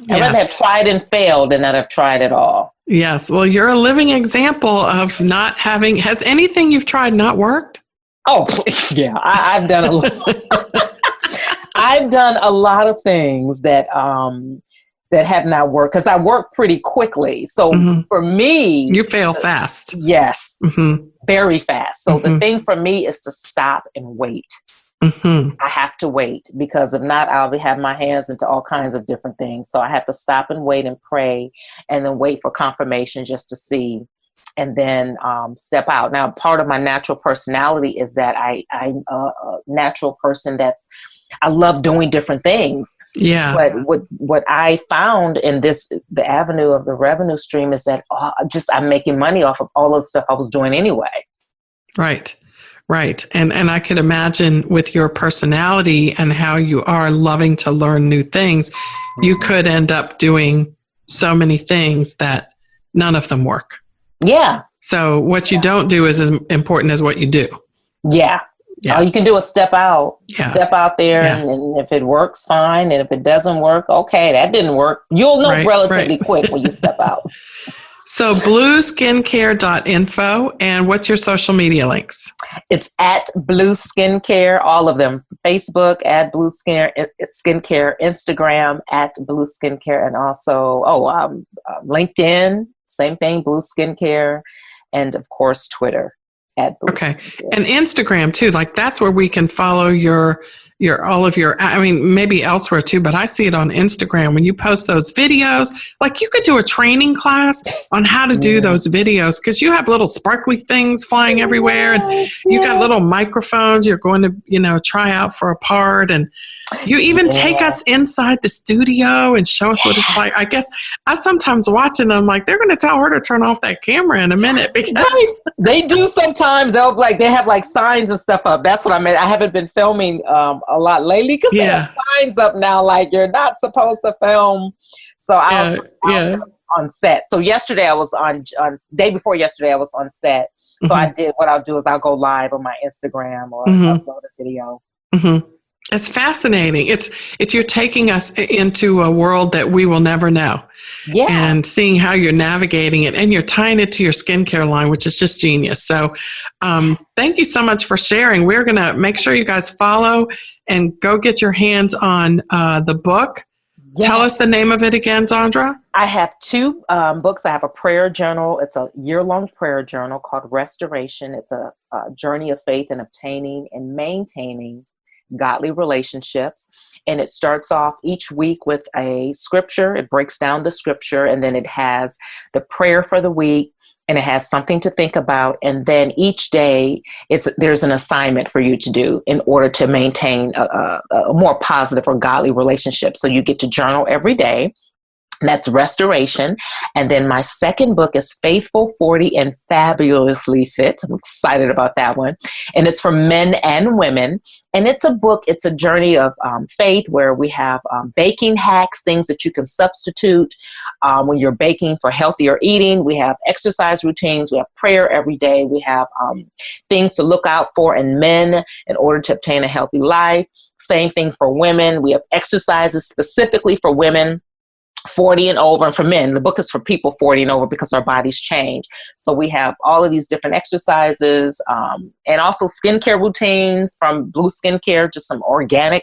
rather have tried and failed than not have tried at all. Yes. Well, you're a living example of not having... Has anything you've tried not worked? Oh, please. Yeah. I've done a lot. I've done a lot of things that have not worked because I work pretty quickly. So for me, you fail fast. Yes, very fast. So the thing for me is to stop and wait. I have to wait because if not, I'll have my hands into all kinds of different things. So I have to stop and wait and pray and then wait for confirmation just to see and then step out. Now, part of my natural personality is that I'm a natural person I love doing different things. Yeah. But what I found in the avenue of the revenue stream is that I'm making money off of all the stuff I was doing anyway. Right. Right. And I could imagine with your personality and how you are loving to learn new things, you could end up doing so many things that none of them work. Yeah. So what you don't do is as important as what you do. Yeah. All you can do is step out there, and if it works, fine. And if it doesn't work, okay, that didn't work. You'll know relatively quick when you step out. So blueskincare.info, and what's your social media links? It's at Blue Skincare, all of them. Facebook at Blue Skincare, Instagram at Blue Skincare, and also LinkedIn, same thing, Blue Skincare, and of course Twitter. Okay. And Instagram too, like that's where we can follow your all of your, I mean, maybe elsewhere too, but I see it on Instagram when you post those videos. Like you could do a training class on how to do those videos because you have little sparkly things flying everywhere and you got little microphones you're going to, try out for a part, and you even take us inside the studio and show us what it's like. I guess I sometimes watch it and I'm like, they're going to tell her to turn off that camera in a minute because they do sometimes. They have like signs and stuff up. That's what I meant. I haven't been filming a lot lately because they have signs up now like you're not supposed to film. So I was on set. So yesterday I was on day before yesterday I was on set. So I did what I'll do is I'll go live on my Instagram or upload a video. It's fascinating. It's you're taking us into a world that we will never know. Yeah. And seeing how you're navigating it, and you're tying it to your skincare line, which is just genius. So thank you so much for sharing. We're going to make sure you guys follow and go get your hands on the book. Yes. Tell us the name of it again, Zondra. I have two books. I have a prayer journal. It's a year-long prayer journal called Restoration. It's a journey of faith in obtaining and maintaining godly relationships. And it starts off each week with a scripture. It breaks down the scripture, and then it has the prayer for the week, and it has something to think about. And then each day there's an assignment for you to do in order to maintain a more positive or godly relationship. So you get to journal every day. That's Restoration. And then my second book is Faithful 40 and Fabulously Fit. I'm excited about that one. And it's for men and women. And it's a journey of faith where we have baking hacks, things that you can substitute when you're baking for healthier eating. We have exercise routines. We have prayer every day. We have things to look out for in men in order to obtain a healthy life. Same thing for women. We have exercises specifically for women 40 and over, and for men. The book is for people 40 and over because our bodies change. So we have all of these different exercises and also skincare routines from Blue Skincare, just some organic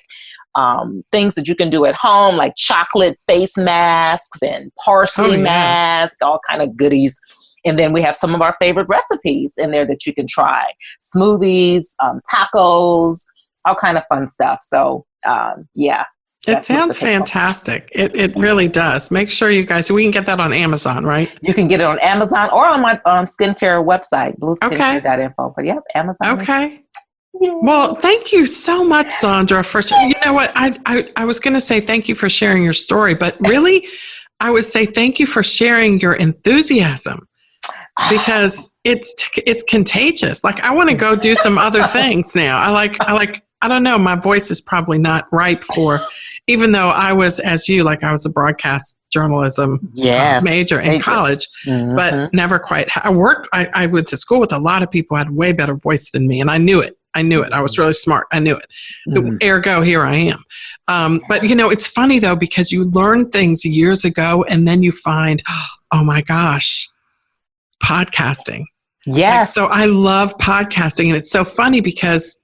things that you can do at home, like chocolate face masks and parsley masks, all kind of goodies. And then we have some of our favorite recipes in there that you can try. Smoothies, tacos, all kind of fun stuff. So It sounds fantastic. It really does. Make sure you guys, we can get that on Amazon, right? You can get it on Amazon or on my skincare website, blueskincare.info. But Amazon. Okay. Well, thank you so much, Zondra, for you know what, I was going to say thank you for sharing your story, but really I would say thank you for sharing your enthusiasm, because it's contagious. Like I want to go do some other things now. I don't know, my voice is probably not ripe for, even though I was, as you, like I was a broadcast journalism major in college, but never quite. I went to school with a lot of people who had way better voice than me, and I knew it. I was really smart. I knew it. Ergo, here I am. But, it's funny, though, because you learn things years ago, and then you find, oh, my gosh, podcasting. Yes. So I love podcasting, and it's so funny because,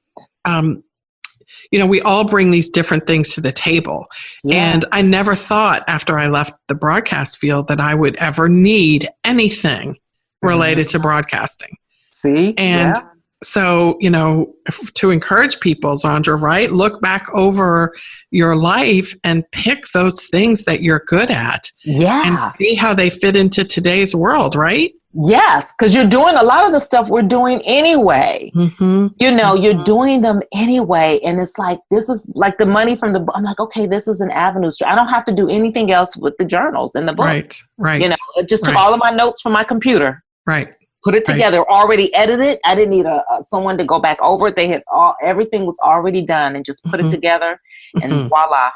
we all bring these different things to the table. Yeah. And I never thought after I left the broadcast field that I would ever need anything related to broadcasting. See? And so, to encourage people, Zondra, right? Look back over your life and pick those things that you're good at. Yeah. And see how they fit into today's world, right? Yes, because you're doing a lot of the stuff we're doing anyway. Mm-hmm. You're doing them anyway. And it's like, this is like the money from the book. I'm like, okay, this is an avenue. I don't have to do anything else with the journals and the book. Right. Just took all of my notes from my computer. Right. Put it together, already edited. I didn't need someone to go back over it. They had everything was already done, and just put it together, and voila.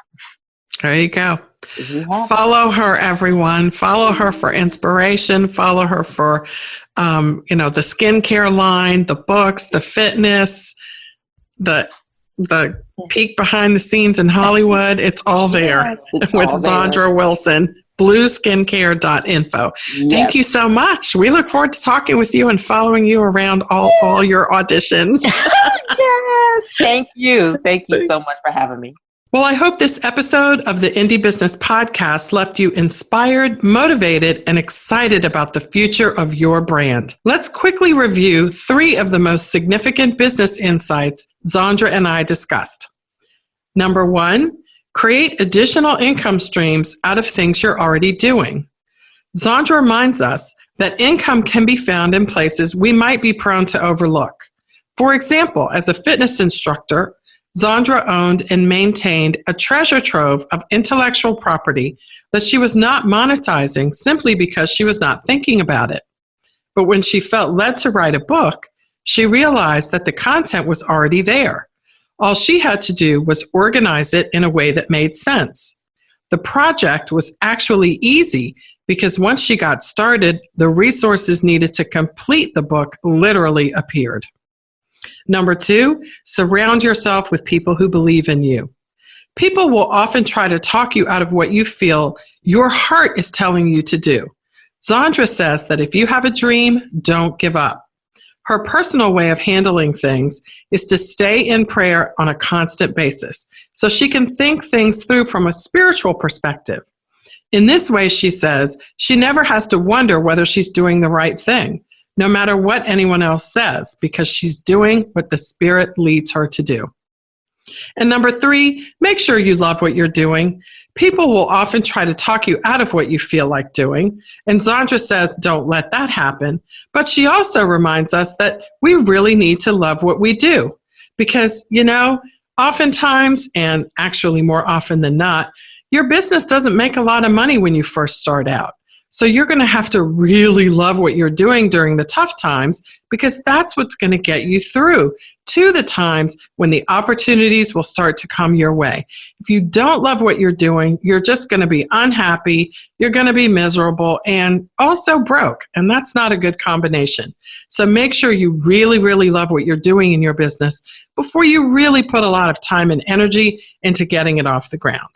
There you go. Follow her, everyone. Follow her for inspiration. Follow her for, the skincare line, the books, the fitness, the peek behind the scenes in Hollywood. It's all there with Zondra Wilson. blueskincare.info. Yes. Thank you so much. We look forward to talking with you and following you around all your auditions. Yes. Thank you. Thank you so much for having me. Well, I hope this episode of the Indie Business Podcast left you inspired, motivated, and excited about the future of your brand. Let's quickly review 3 of the most significant business insights Zondra and I discussed. Number 1, create additional income streams out of things you're already doing. Zondra reminds us that income can be found in places we might be prone to overlook. For example, as a fitness instructor, Zondra owned and maintained a treasure trove of intellectual property that she was not monetizing simply because she was not thinking about it. But when she felt led to write a book, she realized that the content was already there. All she had to do was organize it in a way that made sense. The project was actually easy because once she got started, the resources needed to complete the book literally appeared. Number 2, surround yourself with people who believe in you. People will often try to talk you out of what you feel your heart is telling you to do. Zondra says that if you have a dream, don't give up. Her personal way of handling things is to stay in prayer on a constant basis so she can think things through from a spiritual perspective. In this way, she says, she never has to wonder whether she's doing the right thing, no matter what anyone else says, because she's doing what the Spirit leads her to do. And number 3, make sure you love what you're doing. People will often try to talk you out of what you feel like doing, and Zondra says don't let that happen. But she also reminds us that we really need to love what we do because, oftentimes, and actually more often than not, your business doesn't make a lot of money when you first start out. So you're going to have to really love what you're doing during the tough times because that's what's going to get you through to the times when the opportunities will start to come your way. If you don't love what you're doing, you're just going to be unhappy, you're going to be miserable, and also broke. And that's not a good combination. So make sure you really, really love what you're doing in your business before you really put a lot of time and energy into getting it off the ground.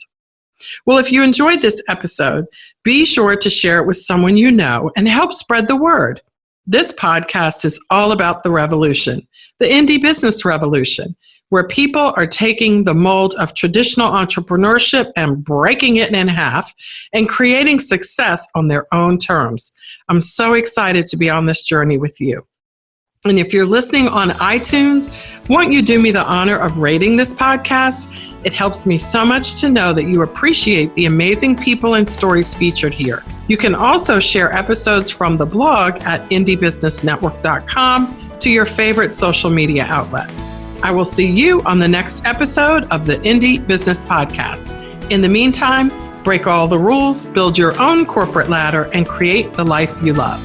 Well, if you enjoyed this episode, be sure to share it with someone you know and help spread the word. This podcast is all about the revolution, the indie business revolution, where people are taking the mold of traditional entrepreneurship and breaking it in half and creating success on their own terms. I'm so excited to be on this journey with you. And if you're listening on iTunes, won't you do me the honor of rating this podcast? It helps me so much to know that you appreciate the amazing people and stories featured here. You can also share episodes from the blog at indiebusinessnetwork.com to your favorite social media outlets. I will see you on the next episode of the Indie Business Podcast. In the meantime, break all the rules, build your own corporate ladder, and create the life you love.